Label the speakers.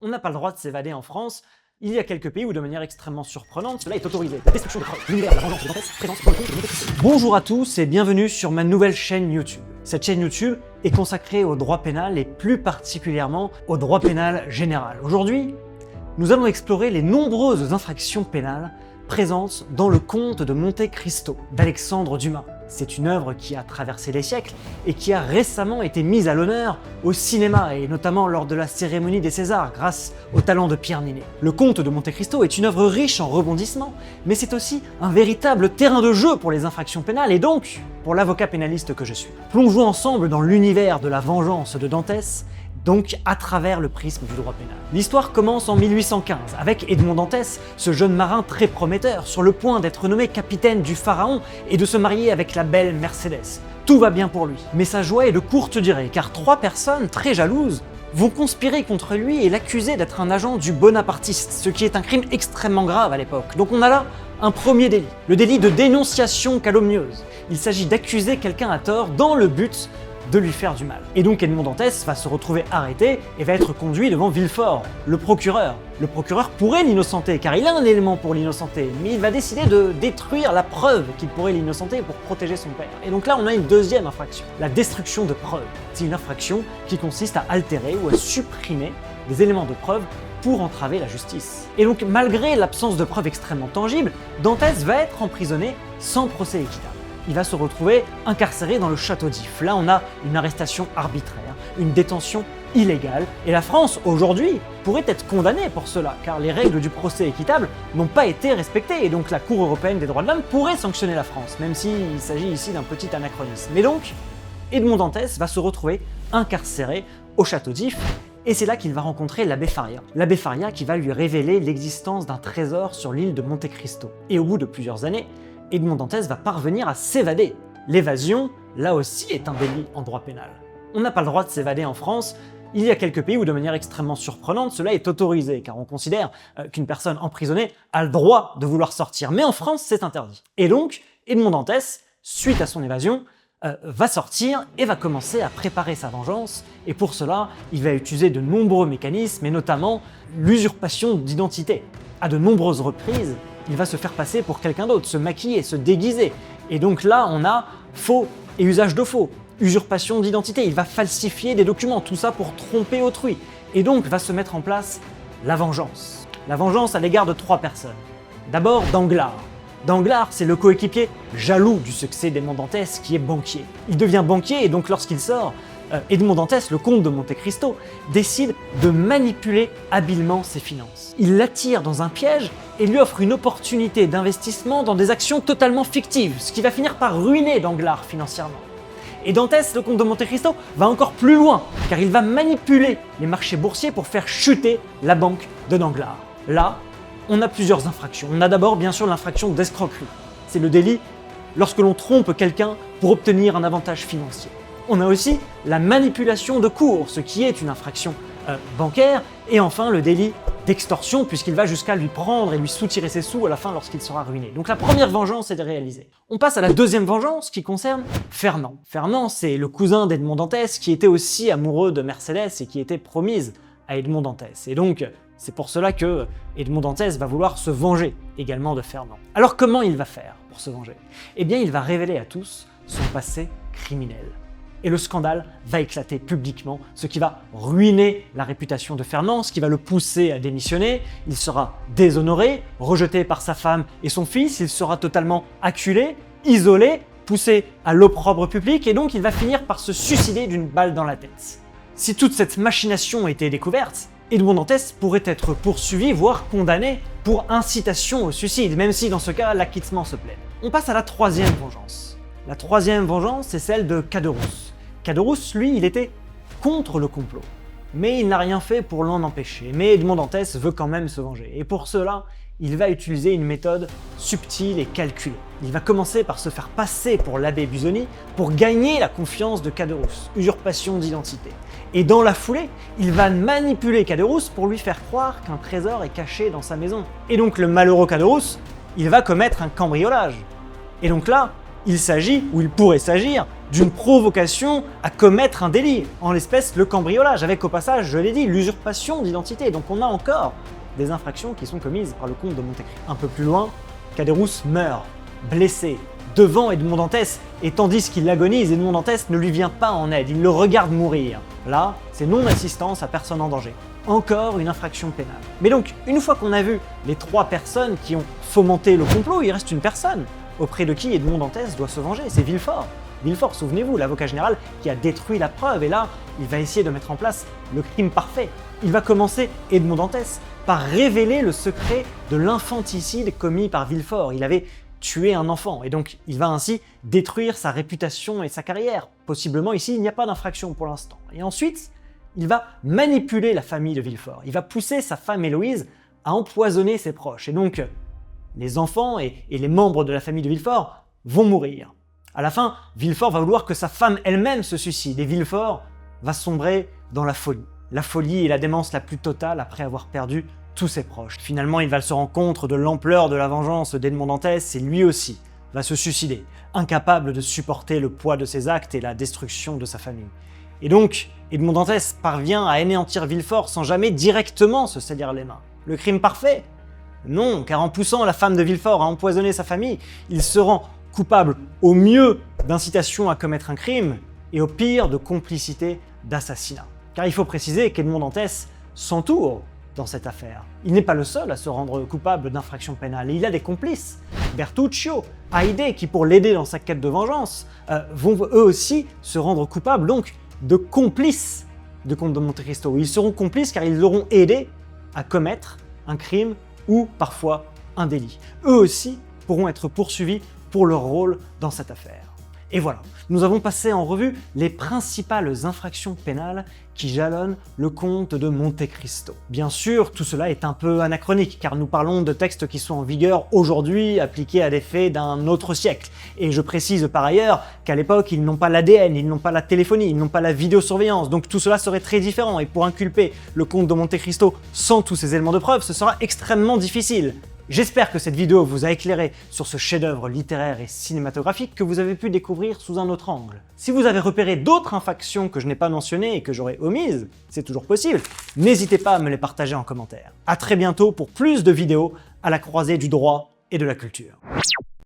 Speaker 1: On n'a pas le droit de s'évader en France. Il y a quelques pays où, de manière extrêmement surprenante, cela est autorisé. La destruction de preuves, l'univers de la vengeance de Dantès, présence dans le conte de Monte Cristo. Bonjour à tous et bienvenue sur ma nouvelle chaîne YouTube. Cette chaîne YouTube est consacrée au droit pénal et plus particulièrement au droit pénal général. Aujourd'hui, nous allons explorer les nombreuses infractions pénales présentes dans le conte de Monte Cristo d'Alexandre Dumas. C'est une œuvre qui a traversé les siècles et qui a récemment été mise à l'honneur au cinéma et notamment lors de la cérémonie des Césars grâce au talent de Pierre Niney. Le conte de Monte Cristo est une œuvre riche en rebondissements, mais c'est aussi un véritable terrain de jeu pour les infractions pénales et donc pour l'avocat pénaliste que je suis. Plongeons ensemble dans l'univers de la vengeance de Dantès, donc à travers le prisme du droit pénal. L'histoire commence en 1815 avec Edmond Dantès, ce jeune marin très prometteur, sur le point d'être nommé capitaine du Pharaon et de se marier avec la belle Mercédès. Tout va bien pour lui, mais sa joie est de courte durée car trois personnes très jalouses vont conspirer contre lui et l'accuser d'être un agent du bonapartiste, ce qui est un crime extrêmement grave à l'époque. Donc on a là un premier délit, le délit de dénonciation calomnieuse. Il s'agit d'accuser quelqu'un à tort dans le but de lui faire du mal. Et donc Edmond Dantès va se retrouver arrêté et va être conduit devant Villefort, le procureur. Le procureur pourrait l'innocenter car il a un élément pour l'innocenter, mais il va décider de détruire la preuve qu'il pourrait l'innocenter pour protéger son père. Et donc là on a une deuxième infraction, la destruction de preuves. C'est une infraction qui consiste à altérer ou à supprimer des éléments de preuve pour entraver la justice. Et donc malgré l'absence de preuves extrêmement tangibles, Dantès va être emprisonné sans procès équitable. Il va se retrouver incarcéré dans le château d'If. Là, on a une arrestation arbitraire, une détention illégale, et la France, aujourd'hui, pourrait être condamnée pour cela, car les règles du procès équitable n'ont pas été respectées, et donc la Cour européenne des droits de l'homme pourrait sanctionner la France, même s'il s'agit ici d'un petit anachronisme. Mais donc, Edmond Dantès va se retrouver incarcéré au château d'If, et c'est là qu'il va rencontrer l'abbé Faria. L'abbé Faria qui va lui révéler l'existence d'un trésor sur l'île de Monte Cristo. Et au bout de plusieurs années, Edmond Dantès va parvenir à s'évader. L'évasion, là aussi, est un délit en droit pénal. On n'a pas le droit de s'évader en France. Il y a quelques pays où, de manière extrêmement surprenante, cela est autorisé, car on considère qu'une personne emprisonnée a le droit de vouloir sortir. Mais en France, c'est interdit. Et donc, Edmond Dantès, suite à son évasion, va sortir et va commencer à préparer sa vengeance. Et pour cela, il va utiliser de nombreux mécanismes, et notamment l'usurpation d'identité. À de nombreuses reprises, il va se faire passer pour quelqu'un d'autre, se maquiller, se déguiser. Et donc là, on a faux et usage de faux, usurpation d'identité, il va falsifier des documents, tout ça pour tromper autrui. Et donc va se mettre en place la vengeance. La vengeance à l'égard de trois personnes. D'abord, Danglars. Danglars, c'est le coéquipier jaloux du succès d'Edmond Dantès qui est banquier. Il devient banquier et donc lorsqu'il sort, Edmond Dantès, le comte de Monte Cristo, décide de manipuler habilement ses finances. Il l'attire dans un piège et lui offre une opportunité d'investissement dans des actions totalement fictives, ce qui va finir par ruiner Danglars financièrement. Et Dantès, le comte de Monte Cristo, va encore plus loin, car il va manipuler les marchés boursiers pour faire chuter la banque de Danglars. Là, on a plusieurs infractions. On a d'abord, bien sûr, l'infraction d'escroquerie. C'est le délit lorsque l'on trompe quelqu'un pour obtenir un avantage financier. On a aussi la manipulation de cours, ce qui est une infraction bancaire. Et enfin, le délit d'extorsion, puisqu'il va jusqu'à lui prendre et lui soutirer ses sous à la fin lorsqu'il sera ruiné. Donc la première vengeance est réalisée. On passe à la deuxième vengeance qui concerne Fernand. Fernand, c'est le cousin d'Edmond Dantès qui était aussi amoureux de Mercédès et qui était promise à Edmond Dantès. Et donc, c'est pour cela que Edmond Dantès va vouloir se venger également de Fernand. Alors comment il va faire pour se venger? Eh bien, il va révéler à tous son passé criminel. Et le scandale va éclater publiquement, ce qui va ruiner la réputation de Fernand, ce qui va le pousser à démissionner. Il sera déshonoré, rejeté par sa femme et son fils, il sera totalement acculé, isolé, poussé à l'opprobre public, et donc il va finir par se suicider d'une balle dans la tête. Si toute cette machination était découverte, Edmond Dantès pourrait être poursuivi, voire condamné pour incitation au suicide, même si dans ce cas, l'acquittement se plaide. On passe à la troisième vengeance. La troisième vengeance, c'est celle de Caderousse. Caderousse, lui, il était contre le complot, mais il n'a rien fait pour l'en empêcher. Mais Edmond Dantès veut quand même se venger, et pour cela, il va utiliser une méthode subtile et calculée. Il va commencer par se faire passer pour l'abbé Busoni pour gagner la confiance de Caderousse, usurpation d'identité. Et dans la foulée, il va manipuler Caderousse pour lui faire croire qu'un trésor est caché dans sa maison. Et donc le malheureux Caderousse, il va commettre un cambriolage. Et donc là, il s'agit, ou il pourrait s'agir, d'une provocation à commettre un délit, en l'espèce le cambriolage, avec au passage, je l'ai dit, l'usurpation d'identité. Donc on a encore des infractions qui sont commises par le comte de Monte Cristo. Un peu plus loin, Caderousse meurt, blessé, devant Edmond Dantès, et tandis qu'il agonise, Edmond Dantès ne lui vient pas en aide, il le regarde mourir. Là, c'est non-assistance à personne en danger. Encore une infraction pénale. Mais donc, une fois qu'on a vu les 3 personnes qui ont fomenté le complot, il reste une personne auprès de qui Edmond Dantès doit se venger, c'est Villefort. Villefort, souvenez-vous, l'avocat général qui a détruit la preuve, et là, il va essayer de mettre en place le crime parfait. Il va commencer, Edmond Dantès, par révéler le secret de l'infanticide commis par Villefort. Il avait tué un enfant, et donc il va ainsi détruire sa réputation et sa carrière. Possiblement ici, il n'y a pas d'infraction pour l'instant. Et ensuite, il va manipuler la famille de Villefort. Il va pousser sa femme Héloïse à empoisonner ses proches. Et donc, les enfants et les membres de la famille de Villefort vont mourir. À la fin, Villefort va vouloir que sa femme elle-même se suicide, et Villefort va sombrer dans la folie. La folie et la démence la plus totale après avoir perdu tous ses proches. Finalement, il va se rendre compte de l'ampleur de la vengeance d'Edmond Dantès et lui aussi va se suicider, incapable de supporter le poids de ses actes et la destruction de sa famille. Et donc, Edmond Dantès parvient à anéantir Villefort sans jamais directement se salir les mains. Le crime parfait? Non, car en poussant la femme de Villefort à empoisonner sa famille, il se rend coupable au mieux d'incitation à commettre un crime et au pire de complicité d'assassinat. Car il faut préciser qu'Edmond Dantès s'entoure dans cette affaire. Il n'est pas le seul à se rendre coupable d'infractions pénales, et il a des complices. Bertuccio, Haydée, qui pour l'aider dans sa quête de vengeance, vont eux aussi se rendre coupables donc de complices de comte de Monte Cristo. Ils seront complices car ils l'auront aidé à commettre un crime ou parfois un délit. Eux aussi pourront être poursuivis pour leur rôle dans cette affaire. Et voilà, nous avons passé en revue les principales infractions pénales qui jalonnent le comte de Monte Cristo. Bien sûr, tout cela est un peu anachronique, car nous parlons de textes qui sont en vigueur aujourd'hui, appliqués à des faits d'un autre siècle. Et je précise par ailleurs qu'à l'époque, ils n'ont pas l'ADN, ils n'ont pas la téléphonie, ils n'ont pas la vidéosurveillance, donc tout cela serait très différent, et pour inculper le comte de Monte Cristo sans tous ces éléments de preuve, ce sera extrêmement difficile. J'espère que cette vidéo vous a éclairé sur ce chef-d'œuvre littéraire et cinématographique que vous avez pu découvrir sous un autre angle. Si vous avez repéré d'autres infractions que je n'ai pas mentionnées et que j'aurais omises, c'est toujours possible, n'hésitez pas à me les partager en commentaire. À très bientôt pour plus de vidéos à la croisée du droit et de la culture.